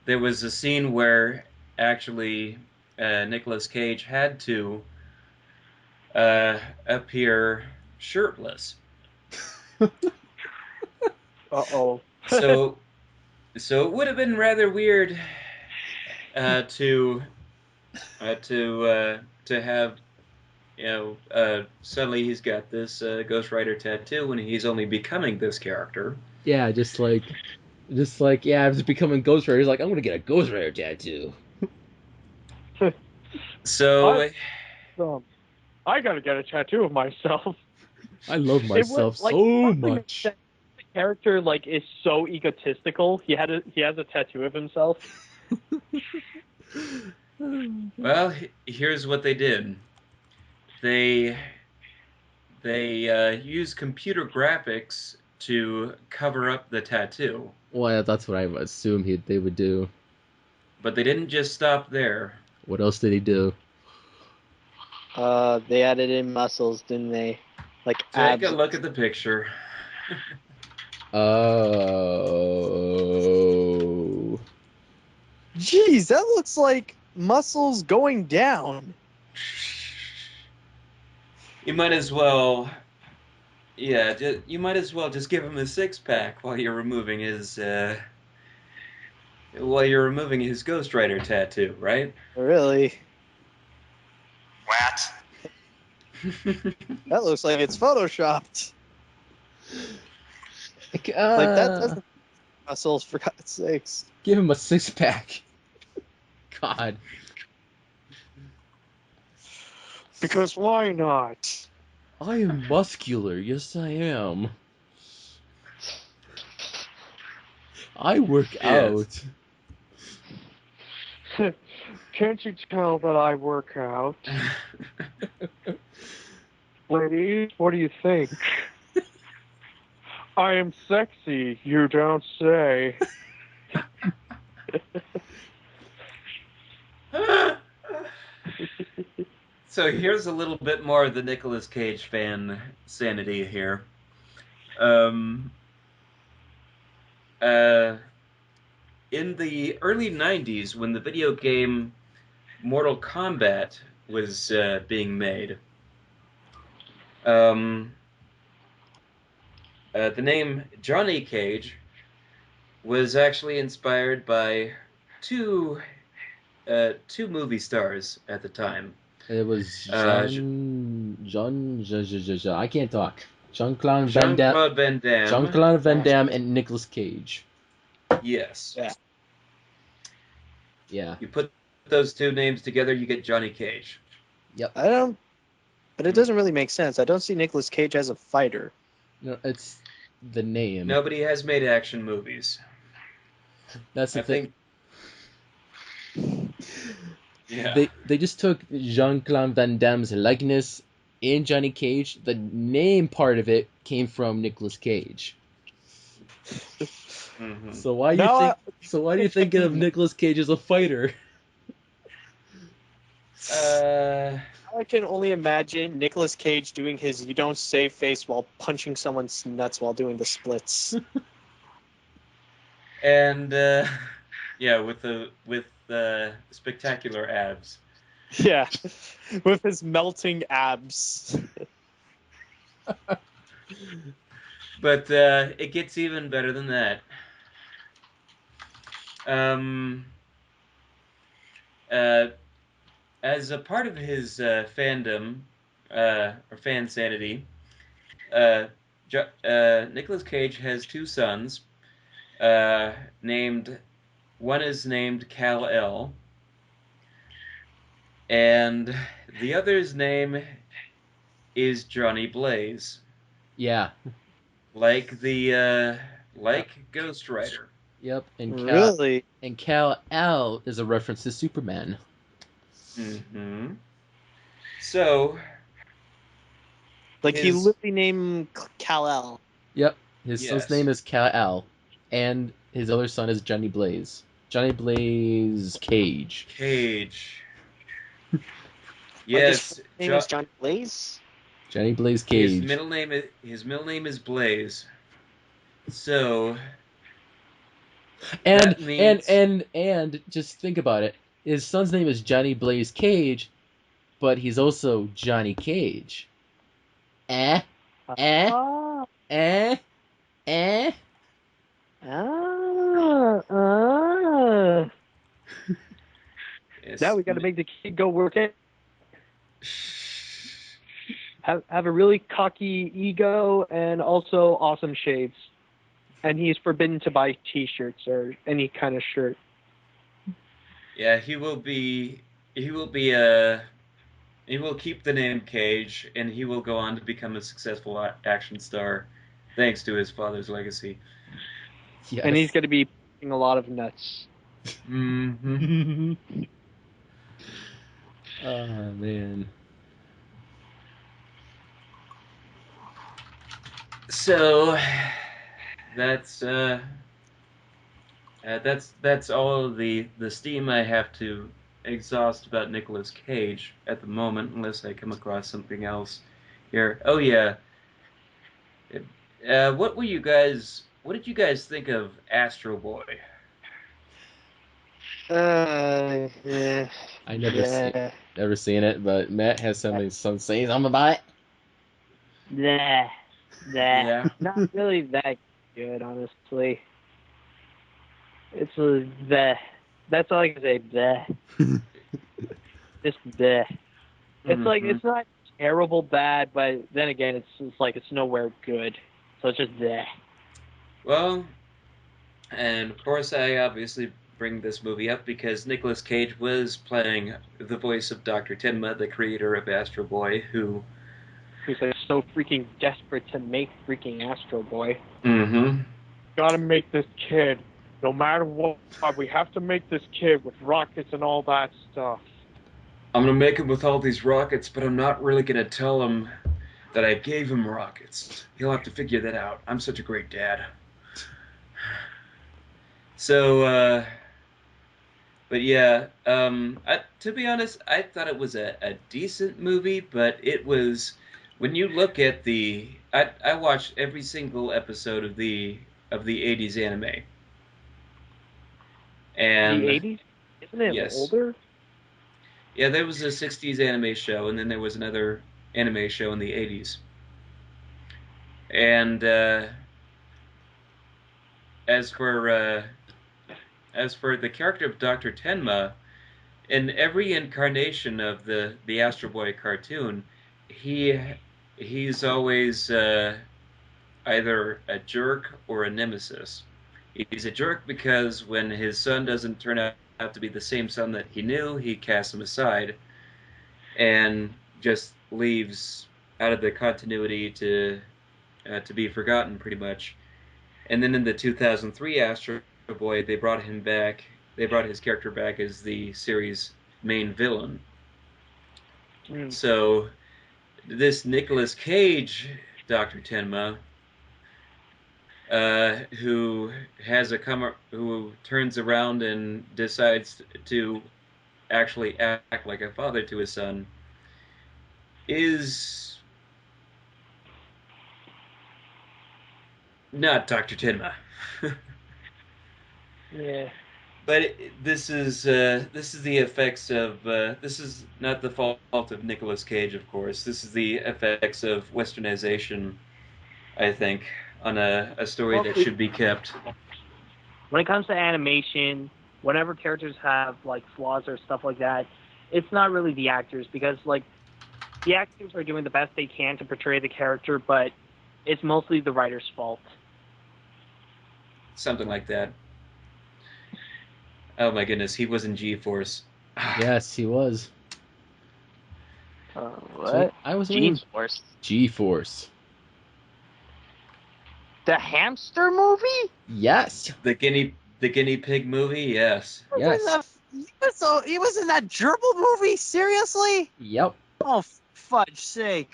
There was a scene where actually Nicolas Cage had to appear shirtless. Uh-oh. So it would have been rather weird to have, suddenly he's got this Ghost Rider tattoo when he's only becoming this character. Yeah, just like, yeah, I was becoming Ghost Rider. He's like, I'm gonna get a Ghost Rider tattoo. So I gotta get a tattoo of myself. I love myself so much. The character is so egotistical. He has a tattoo of himself. Well, here's what they did. They used computer graphics to cover up the tattoo. Well, that's what I assume they would do. But they didn't just stop there. What else did he do? They added in muscles, didn't they? Like abs. Take a look at the picture. Oh. Jeez, that looks like muscles going down. You might as well, you might as well just give him a six-pack while you're removing his Ghost Rider tattoo, right? Really? What? That looks like it's photoshopped. Like that's muscles, for God's sakes. Give him a six-pack. God. Because why not? I am muscular. Yes, I am. I work out. Can't you tell that I work out? Ladies, what do you think? I am sexy, you don't say. So here's a little bit more of the Nicolas Cage fan sanity here. In the early 90s, when the video game Mortal Kombat was being made, the name Johnny Cage was actually inspired by two movie stars at the time. It was I can't talk. Jean-Claude Van Damme. Jean-Claude Van Damme and Nicolas Cage. Yes. Yeah. You put those two names together, you get Johnny Cage. Yep. But it doesn't really make sense. I don't see Nicolas Cage as a fighter. No, it's the name. Nobody has made action movies. That's the thing. Yeah. They just took Jean-Claude Van Damme's likeness in Johnny Cage. The name part of it came from Nicolas Cage. Mm-hmm. So why do you think of Nicolas Cage as a fighter? I can only imagine Nicolas Cage doing his "you don't say" face while punching someone's nuts while doing the splits. And with spectacular abs. Yeah, with his melting abs. But it gets even better than that. As a part of his fandom, or fan sanity. Nicolas Cage has two sons. One is named Kal-El, and the other's name is Johnny Blaze. Yeah. Like Ghost Rider. Yep. And Really? And Kal-El is a reference to Superman. Mm-hmm. So, Like he literally named Kal-El. Yep. His son's name is Kal-El, and his other son is Johnny Blaze. Johnny Blaze Cage. Yes. Like his name is Johnny Blaze. Johnny Blaze Cage. His middle name is Blaze. So. And that means... and just think about it. His son's name is Johnny Blaze Cage, but he's also Johnny Cage. Yes. Now we got to make the kid go work it. Have a really cocky ego and also awesome shades. And he's forbidden to buy T-shirts or any kind of shirt. Yeah, he will keep the name Cage, and he will go on to become a successful action star, thanks to his father's legacy. Yes. And he's going to be eating a lot of nuts. Mm-hmm. Oh man. So that's all the steam I have to exhaust about Nicolas Cage at the moment, unless I come across something else here. Oh yeah. What did you guys think of Astro Boy? Yeah. I never seen it, but Matt has some saying something about it. Yeah. Not really that good, honestly. It's that's all I can say. Just It's like it's not terrible bad, but then again, it's like it's nowhere good. So it's just Well, and of course, I obviously bring this movie up because Nicolas Cage was playing the voice of Dr. Tenma, the creator of Astro Boy, who's like so freaking desperate to make freaking Astro Boy. Mm-hmm. Gotta make this kid. No matter what, we have to make this kid with rockets and all that stuff. I'm gonna make him with all these rockets, but I'm not really gonna tell him that I gave him rockets. He'll have to figure that out. I'm such a great dad. So, but yeah, to be honest, I thought it was a decent movie, but it was, when you look at I watched every single episode of the 80s anime. And the 80s? Isn't it older? Yeah, there was a 60s anime show, and then there was another anime show in the 80s. And as for the character of Dr. Tenma, in every incarnation of the Astro Boy cartoon, he's always either a jerk or a nemesis. He's a jerk because when his son doesn't turn out to be the same son that he knew, he casts him aside and just leaves out of the continuity to be forgotten, pretty much. And then in the 2003 Astro Boy, they brought his character back as the series' main villain. So this Nicolas Cage Dr. Tenma, who turns around and decides to actually act like a father to his son, is not Dr. Tenma. Yeah. But this is the effects of this is not the fault of Nicolas Cage, of course. This is the effects of westernization, I think, on a story that should be kept. When it comes to animation, whenever characters have like flaws or stuff like that, it's not really the actors, because like the actors are doing the best they can to portray the character, but it's mostly the writer's fault. Something like that. Oh my goodness, he was in G-Force. Yes, he was. What? So I was G-Force. G-Force. The hamster movie? Yes. The guinea pig movie, yes. Yes. He was in that gerbil movie? Seriously? Yep. Oh, fudge sake.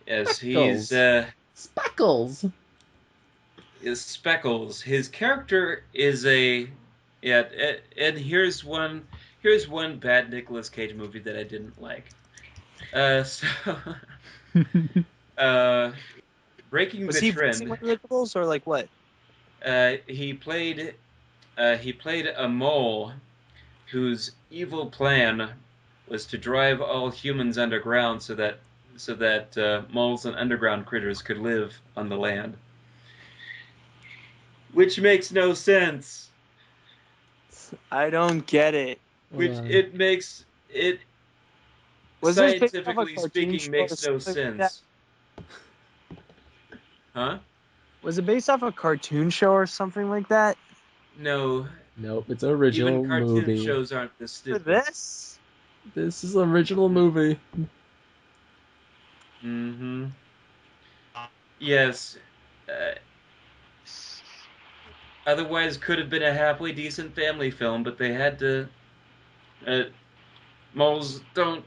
Yes, he's Speckles. Is Speckles. His character is and here's one bad Nicolas Cage movie that I didn't like. Breaking Was the he Trend. with Nichols or like what? He played a mole whose evil plan was to drive all humans underground so that moles and underground critters could live on the land. Which makes no sense. I don't get it. It makes it Was this based off a scientifically cartoon speaking show makes or no something like sense. Huh? Was it based off a cartoon show or something like that? No. Nope, it's an original Even cartoon movie. shows aren't this stupid. For this? This is an original movie. Mm-hmm. Yes. Otherwise, could have been a halfway decent family film, but they had to. Moles don't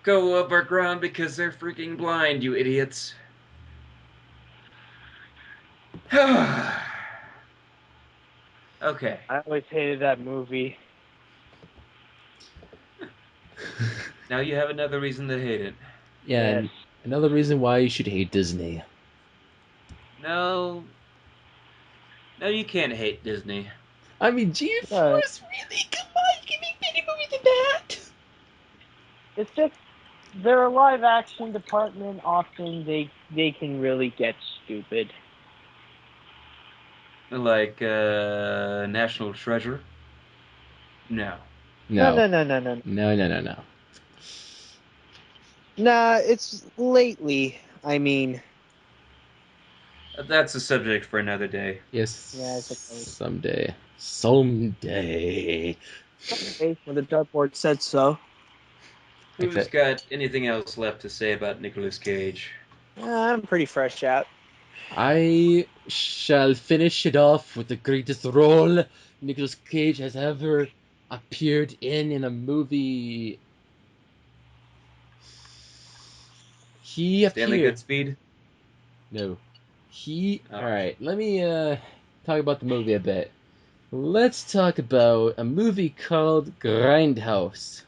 go underground because they're freaking blind, you idiots. Okay. I always hated that movie. Now you have another reason to hate it. Yeah, and another reason why you should hate Disney. No, you can't hate Disney. I mean, G-Force, really? Come on, you can make better movies than that. It's just their live action department often they can really get stupid. Like National Treasure? No. No. No. Nah, it's lately. I mean, That's a subject for another day. Yes. Yeah, I suppose. Someday. When the dartboard said so. Who's got anything else left to say about Nicolas Cage? I'm pretty fresh out. I shall finish it off with the greatest role Nicolas Cage has ever appeared in a movie. He Stanley appeared. Goodspeed? No. Alright, let me talk about the movie a bit. Let's talk about a movie called Grindhouse.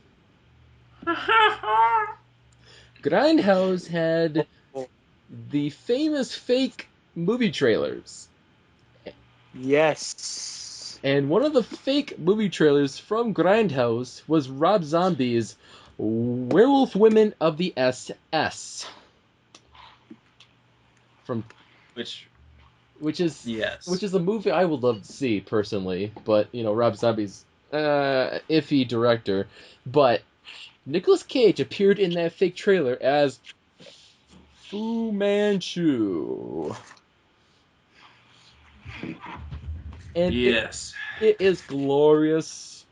Grindhouse had the famous fake movie trailers. Yes. And one of the fake movie trailers from Grindhouse was Rob Zombie's Werewolf Women of the SS. Which is a movie I would love to see personally, but Rob Zombie's iffy director. But Nicolas Cage appeared in that fake trailer as Fu Manchu. And yes, it is glorious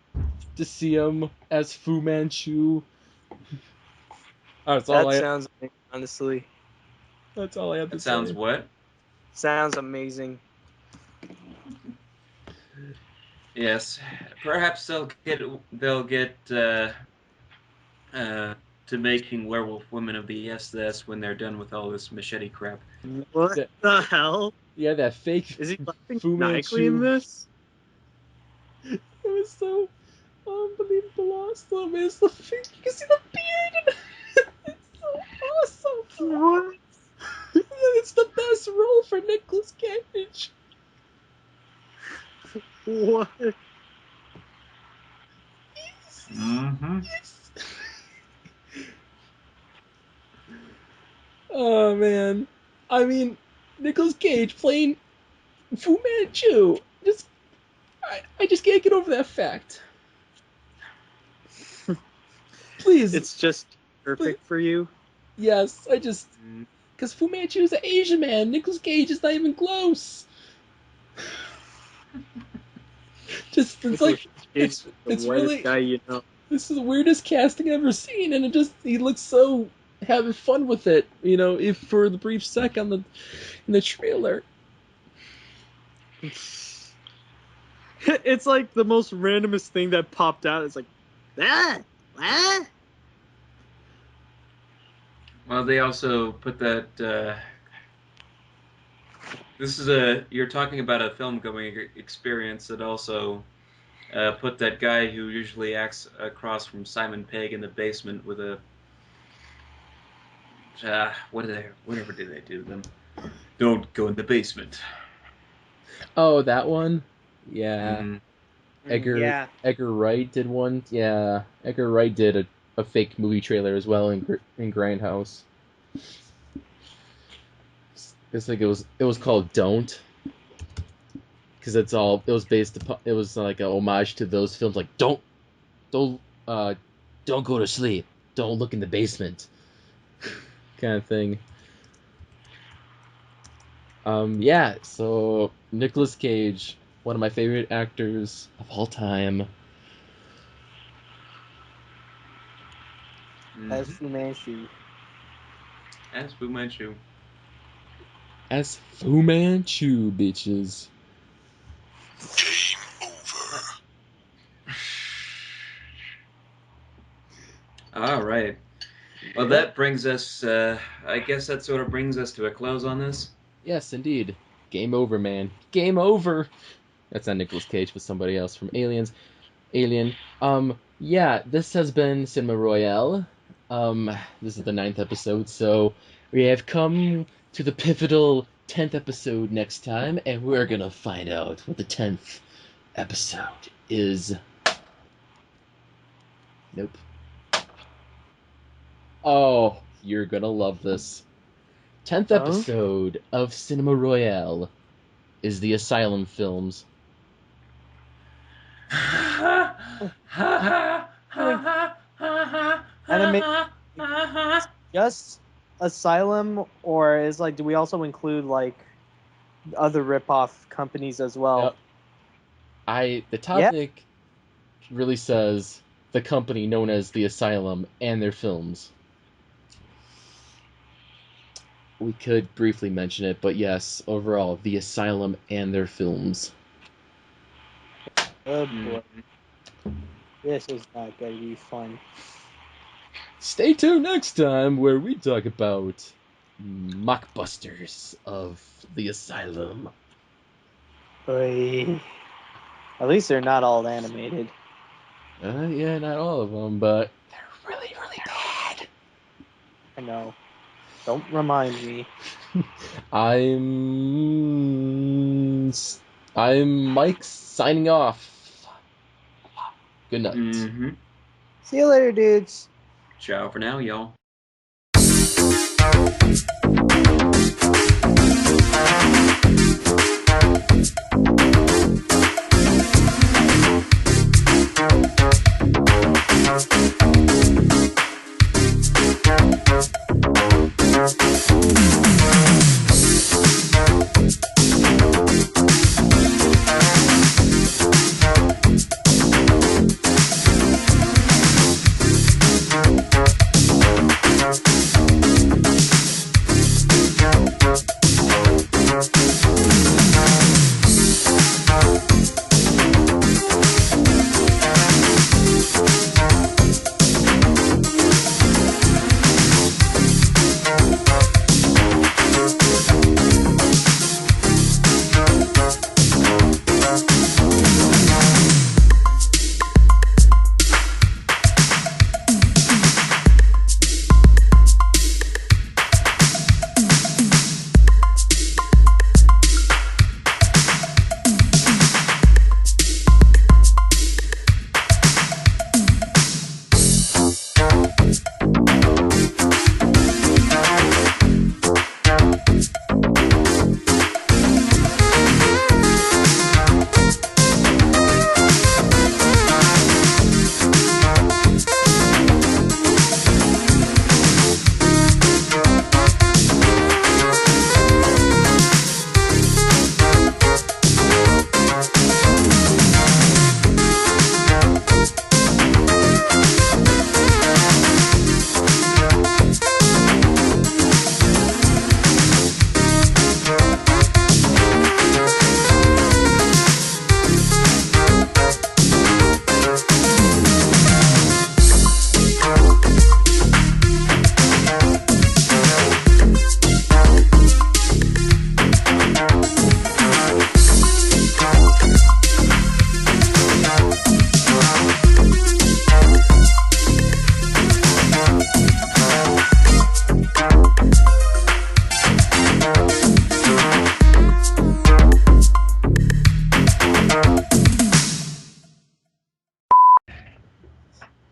to see him as Fu Manchu. Sounds amazing, honestly. That's all I have to say. Sounds what? Sounds amazing. Yes, perhaps they'll get to making Werewolf Women of the SS when they're done with all this machete crap. What the hell? Yeah, that fake. Is he laughing Fu maniacally in Manchu. this? It was so unbelievable awesome. It's the fake. You can see the beard. It's so awesome. What? It's the best role for Nicolas Cage. What? Mm-hmm. Yes. Oh man, I mean, Nicolas Cage playing Fu Manchu. I just can't get over that fact. Please, It's just perfect for you. Yes, I just because Fu Manchu is an Asian man. Nicolas Cage is not even close. Just it's like it's really guy you know. This is the weirdest casting I've ever seen, and he looks so having fun with it. You know, if for the brief sec in the trailer. It's like the most randomest thing that popped out. It's like, what? Well, they also put that. You're talking about a film-going experience that also put that guy who usually acts across from Simon Pegg in the basement with a. Whatever did they do to them? Don't go in the basement. Oh, that one? Yeah. Mm-hmm. Edgar Wright did one. Yeah, Edgar Wright did a fake movie trailer as well in Grindhouse. It's like it was called Don't, because it was like a homage to those films like don't go to sleep, don't look in the basement, kind of thing. Yeah, so Nicolas Cage, one of my favorite actors of all time. As Fu Manchu. As Fu Manchu. As Fu Manchu, bitches. Game over. All right. Well, that brings us. I guess that sort of brings us to a close on this. Yes, indeed. Game over, man. Game over. That's not Nicolas Cage, but somebody else from Alien. Yeah, this has been Cinema Royale. This is the 9th episode, so we have come to the pivotal 10th episode next time, and we're gonna find out what the 10th episode is. Nope. Oh, you're gonna love this. 10th episode of Cinema Royale is the Asylum films. Just Asylum, or is like, do we also include like other rip-off companies as well? Yep. The topic really says the company known as the Asylum and their films. We could briefly mention it, but yes, overall, the Asylum and their films. Oh boy. This is not going to be fun. Stay tuned next time where we talk about mockbusters of the Asylum. Oy. At least they're not all animated. Yeah, not all of them, but they're really, really bad. I know. Don't remind me. I'm Mike signing off. Good night. Mm-hmm. See you later, dudes. Ciao for now, y'all.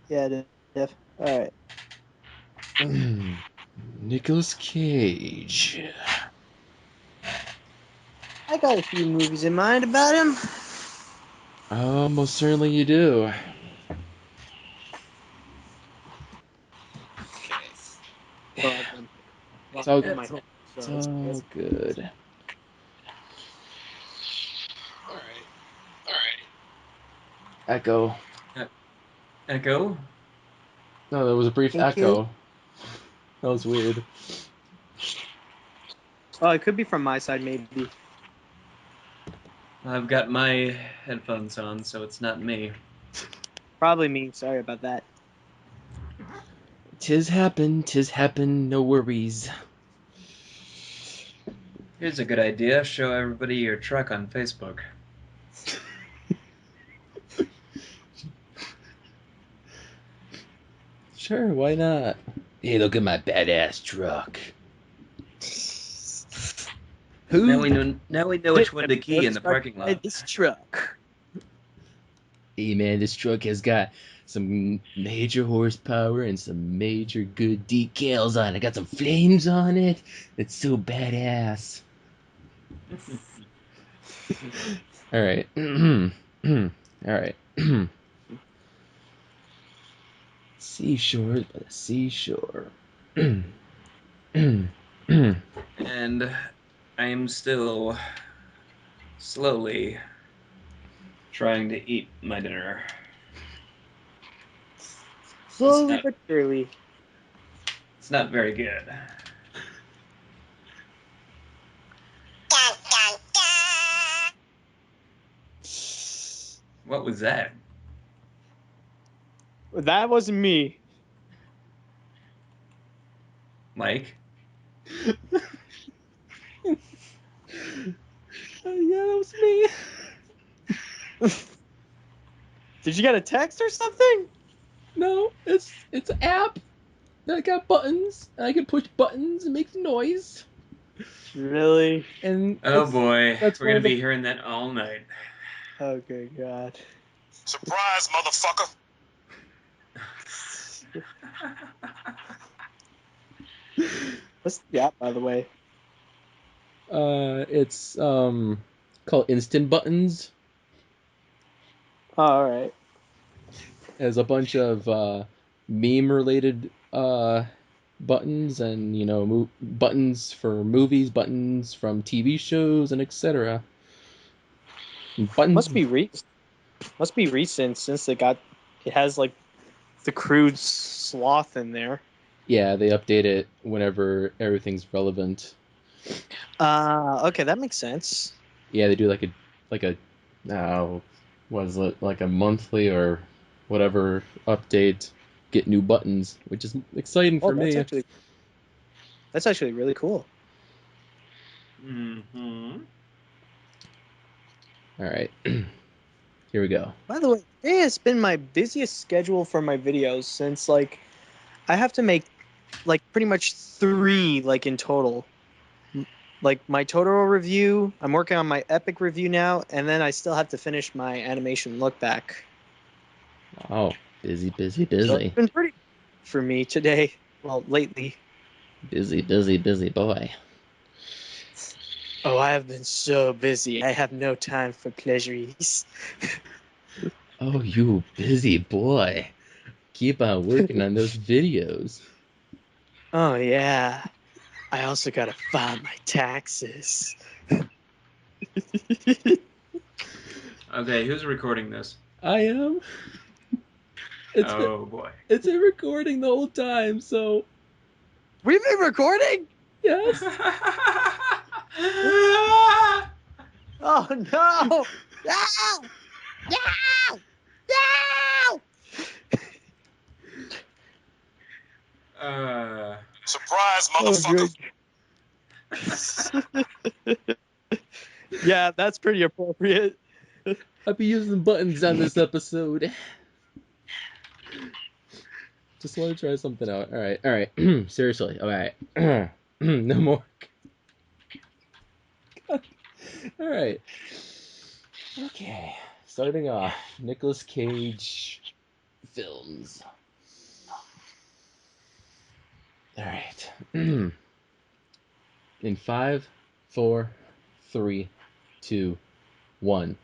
Yeah, Def. All right. Nicolas Cage. I got a few movies in mind about him. Oh, most certainly you do. Well, I've been It's all, in my home, it's so all good. Echo. Echo? No, there was a brief Thank you. echo. That was weird. Oh, it could be from my side, maybe. I've got my headphones on, so it's not me. Probably me. Sorry about that. Tis happen, no worries. Here's a good idea. Show everybody your truck on Facebook. Sure, why not? Hey, look at my badass truck. Now we know which one to key in the parking lot. This truck. Hey man, this truck has got some major horsepower and some major good decals on it. Got some flames on it. It's so badass. All right. All right. Seashore by the seashore. And I am still slowly trying to eat my dinner. Slowly but surely. It's not very good. What was that? That wasn't me. Mike? Yeah, that was me. Did you get a text or something? No, it's an app that got buttons. And I can push buttons and make noise. Really? And Oh boy, that's we're one gonna of the- be hearing that all night. Oh good God. Surprise, motherfucker! What's the app, by the way? It's called Instant Buttons. Oh, all right. It has a bunch of meme related buttons and buttons for movies, buttons from TV shows, and etc. Buttons Must be recent since it has like the crude sloth in there. Yeah, they update it whenever everything's relevant. Okay, that makes sense. Yeah, they do like a was it like a monthly or whatever update, get new buttons, which is exciting for me. That's actually really cool. Mm-hmm. All right. Here we go. By the way, today has been my busiest schedule for my videos since like I have to make like pretty much 3 like in total. Like my Totoro review, I'm working on my Epic review now, and then I still have to finish my animation look back. Wow, busy. So it's been pretty for me today. Well, lately. Busy boy. Oh, I have been so busy. I have no time for pleasures. Oh, you busy boy. Keep on working on those videos. Oh yeah. I also gotta file my taxes. Okay, who's recording this? I am. Boy. It's a recording the whole time, so. We've been recording? Yes. Oh no! No! No! No! Surprise, motherfucker! Yeah, that's pretty appropriate. I'll be using buttons on this episode. Just want to try something out. All right. Seriously. All right. No more. All right. Okay. Starting off, Nicolas Cage films. All right. In 5, 4, 3, 2, 1.